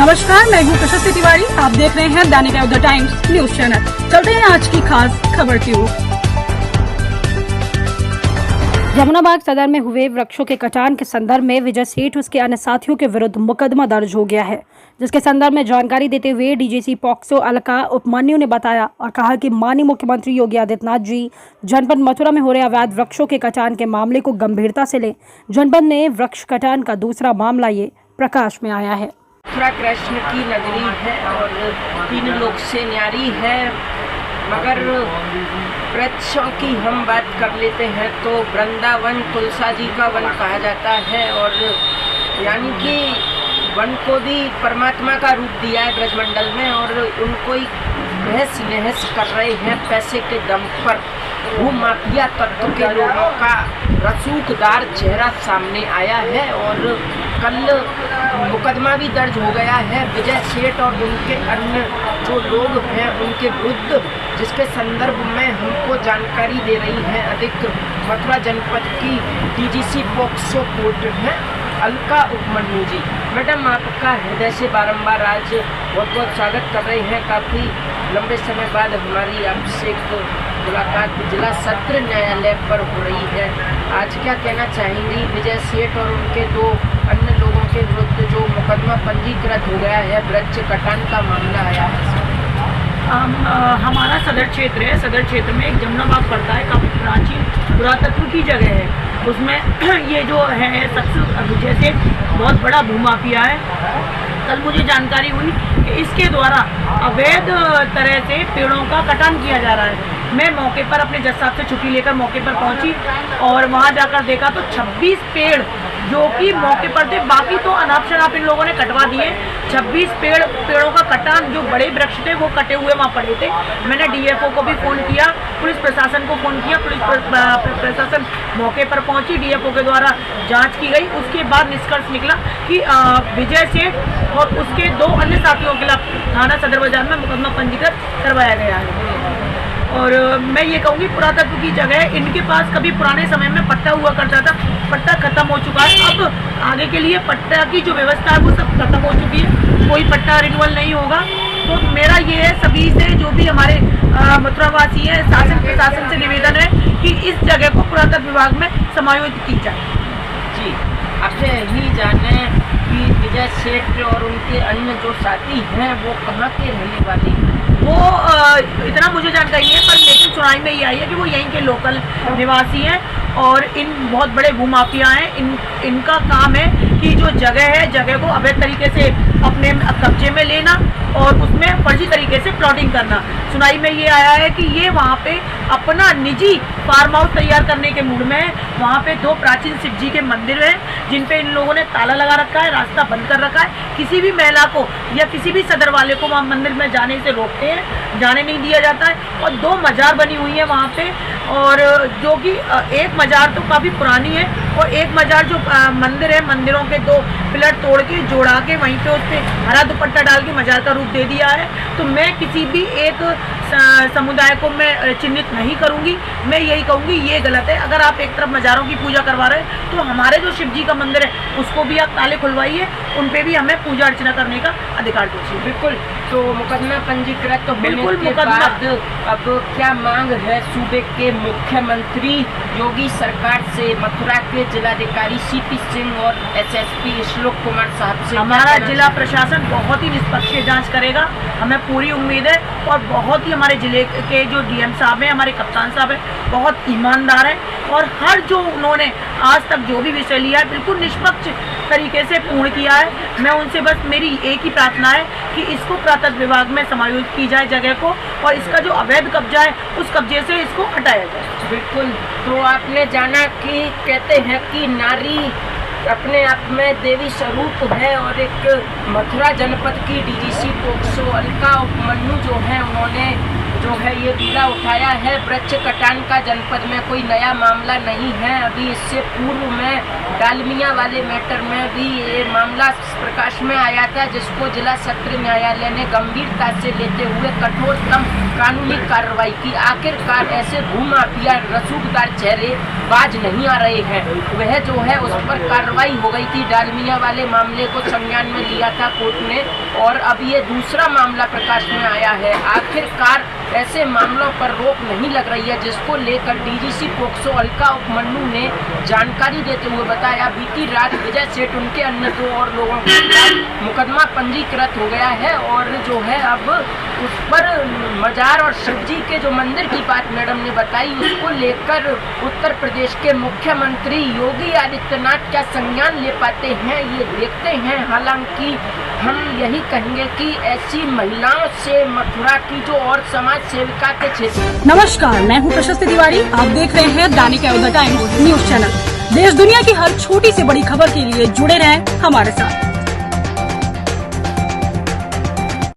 नमस्कार, मैं हूँ प्रशस्ति तिवारी। आप देख रहे हैं दैनिक द टाइम्स न्यूज चैनल। चलते हैं आज की खास खबर की ओर। जमुनाबाग सदर में हुए वृक्षों के कटान के संदर्भ में विजय सेठ उसके अन्य साथियों के विरुद्ध मुकदमा दर्ज हो गया है, जिसके संदर्भ में जानकारी देते हुए डीजीसी पॉक्सो अलका उपमन्यु ने बताया और कहा कि माननीय मुख्यमंत्री योगी आदित्यनाथ जी जनपद मथुरा में हो रहे अवैध वृक्षों के कटान के मामले को गंभीरता से लें। जनपद में वृक्ष कटान का दूसरा मामला ये प्रकाश में आया है। मथुरा कृष्ण की नगरी है और तीन लोक से न्यारी है, मगर वृक्षों की हम बात कर लेते हैं तो वृंदावन तुलसा जी का वन कहा जाता है और यानी कि वन को भी परमात्मा का रूप दिया है ब्रजमंडल में और उनको ही बहस नहस कर रहे हैं पैसे के दम पर। भूमाफिया तत्व के लोगों का रसूखदार चेहरा सामने आया है और कल मुकदमा भी दर्ज हो गया है विजय सेठ और उनके अन्य जो लोग हैं उनके विरुद्ध, जिसके संदर्भ में हमको जानकारी दे रही है अधिक मथुरा जनपद की डीजीसी पॉक्सो कोर्ट है अलका उपमन्यु जी। मैडम, आपका हृदय से बारंबार आज बहुत बहुत स्वागत कर रहे हैं। काफ़ी लंबे समय बाद हमारी आपसे एक मुलाकात जिला सत्र न्यायालय पर हो रही है। आज क्या कहना चाहेंगी विजय सेठ और उनके दो अन्य लोगों के विरुद्ध जो मुकदमा पंजीकृत हो गया है, वृक्ष कटान का मामला आया है? हमारा सदर क्षेत्र है। सदर क्षेत्र में एक जमुनाबाग पड़ता है, काफ़ी प्राचीन पुरातत्व की जगह है। उसमें ये जो है शख्स विजय सेठ बहुत बड़ा भूमाफिया है। कल मुझे जानकारी हुई कि इसके द्वारा अवैध तरह से पेड़ों का कटान किया जा रहा है। मैं मौके पर अपने जज साहब से छुट्टी लेकर मौके पर पहुंची और वहां जाकर देखा तो 26 पेड़ जो कि मौके पर थे, बाकी तो अनाप शनाप इन लोगों ने कटवा दिए। 26 पेड़ों का कटान, जो बड़े वृक्ष थे वो कटे हुए वहाँ पड़े थे। मैंने डीएफओ को भी फ़ोन किया, पुलिस प्रशासन को फ़ोन किया, पुलिस प्रशासन मौके पर पहुंची, डीएफओ के द्वारा जांच की गई। उसके बाद निष्कर्ष निकला कि विजय सेठ और उसके दो अन्य साथियों के खिलाफ थाना सदर बाजार में मुकदमा पंजीकृत करवाया गया है। और मैं ये कहूँगी पुरातत्व की जगह है, इनके पास कभी पुराने समय में पट्टा हुआ करता था, पट्टा खत्म हो चुका है। अब आगे के लिए पट्टा की जो व्यवस्था है वो सब खत्म हो चुकी है, कोई पट्टा रिन्यूअल नहीं होगा। तो मेरा ये है सभी से, जो भी हमारे मथुरावासी हैं, शासन प्रशासन से निवेदन है कि इस जगह को पुरातत्व विभाग में समायोजित की जाए। जी, आपसे यही जाने कि विजय सेठ और उनके अन्य जो साथी हैं वो कहाँ के रहने वाले हैं? वो इतना मुझे जानकारी नहीं है, पर लेकिन सुनाई में ये आई है कि वो यहीं के लोकल निवासी हैं और इन बहुत बड़े भूमाफिया हैं। इनका काम है कि जो जगह है, जगह को अवैध तरीके से अपने कब्जे में लेना और उसमें फर्जी तरीके से प्लॉटिंग करना। सुनाई में ये आया है कि ये वहाँ पे अपना निजी फार्म हाउस तैयार करने के मूड में है। वहाँ पे दो प्राचीन शिव जी के मंदिर हैं जिन पे इन लोगों ने ताला लगा रखा है, रास्ता बंद कर रखा है। किसी भी महिला को या किसी भी सदर वाले को वहाँ मंदिर में जाने से रोकते हैं, जाने नहीं दिया जाता है। और दो मजार बनी हुई है वहाँ पे, और जो कि एक मजार तो काफ़ी पुरानी है और एक मजार जो मंदिर है, मंदिरों के दो पिलर तोड़ के जोड़ा के वहीं पे उस पर हरा दुपट्टा डाल के मजार का रूप दे दिया है। तो मैं किसी भी एक समुदाय को मैं चिन्हित नहीं करूंगी। मैं यही कहूंगी ये गलत है। अगर आप एक तरफ मजारों की पूजा करवा रहे हैं तो हमारे जो शिव जी का मंदिर है उसको भी आप ताले खुलवाइए, उन पे भी हमें पूजा अर्चना करने का अधिकार दीजिए। बिल्कुल। तो मुकदमा पंजीकृत होने के बाद अब क्या मांग है सूबे के मुख्यमंत्री योगी सरकार से, मथुरा के जिलाधिकारी सीपी सिंह और एसएसपी श्लोक कुमार साहब से? हमारा जिला प्रशासन बहुत ही निष्पक्ष जांच करेगा, हमें पूरी उम्मीद है। और बहुत ही हमारे जिले के जो डीएम साहब हैं, हमारे कप्तान साहब हैं, बहुत ईमानदार हैं और हर जो उन्होंने आज तक जो भी विषय लिया है बिल्कुल निष्पक्ष तरीके से पूर्ण किया है। मैं उनसे बस मेरी एक ही प्रार्थना है कि इसको पुरातत्व विभाग में समायोजित की जाए जगह को, और इसका जो अवैध कब्जा है उस कब्जे से इसको हटाया जाए। बिल्कुल। तो आपने जाना कि कहते हैं कि नारी अपने आप में देवी स्वरूप है और एक मथुरा जनपद की डीजीसी पॉक्सो अलका उपमन्यु जो है उन्होंने जो है ये बीड़ा उठाया है। वृक्ष कटान का जनपद में कोई नया मामला नहीं है। अभी इससे पूर्व में डालमिया वाले मैटर में भी ये मामला प्रकाश में आया था, जिसको जिला सत्र न्यायालय ने गंभीरता से लेते हुए कठोरतम कानूनी कार्रवाई की। आखिरकार ऐसे भूमाफिया रसूखदार चेहरे बाज नहीं आ रहे हैं, वह जो है उस पर कार्रवाई हो गई थी। डालमिया वाले मामले को संज्ञान में लिया था कोर्ट ने, और अब ये दूसरा मामला प्रकाश में आया है। आखिरकार ऐसे मामलों पर रोक नहीं लग रही है, जिसको लेकर डीजीसी पोक्सो अलका उपमन्यु ने जानकारी देते हुए बताया, बीती रात विजय सेठ उनके अन्य 2 और लोगों के खिलाफ मुकदमा पंजीकृत हो गया है, और जो है अब उस पर मजार और शिवजी के जो मंदिर की बात मैडम ने बताई, उसको लेकर उत्तर प्रदेश के मुख्यमंत्री योगी आदित्यनाथ क्या संज्ञान ले पाते हैं, ये देखते हैं। हालांकि हम यही कहेंगे कि ऐसी महिलाओं से मथुरा की जो और समाज सेविका के क्षेत्र। नमस्कार, मैं हूं प्रशस्ति तिवारी। आप देख रहे हैं दैनिक अयोध्या टाइम्स न्यूज चैनल। देश दुनिया की हर छोटी से बड़ी खबर के लिए जुड़े रहें हमारे साथ।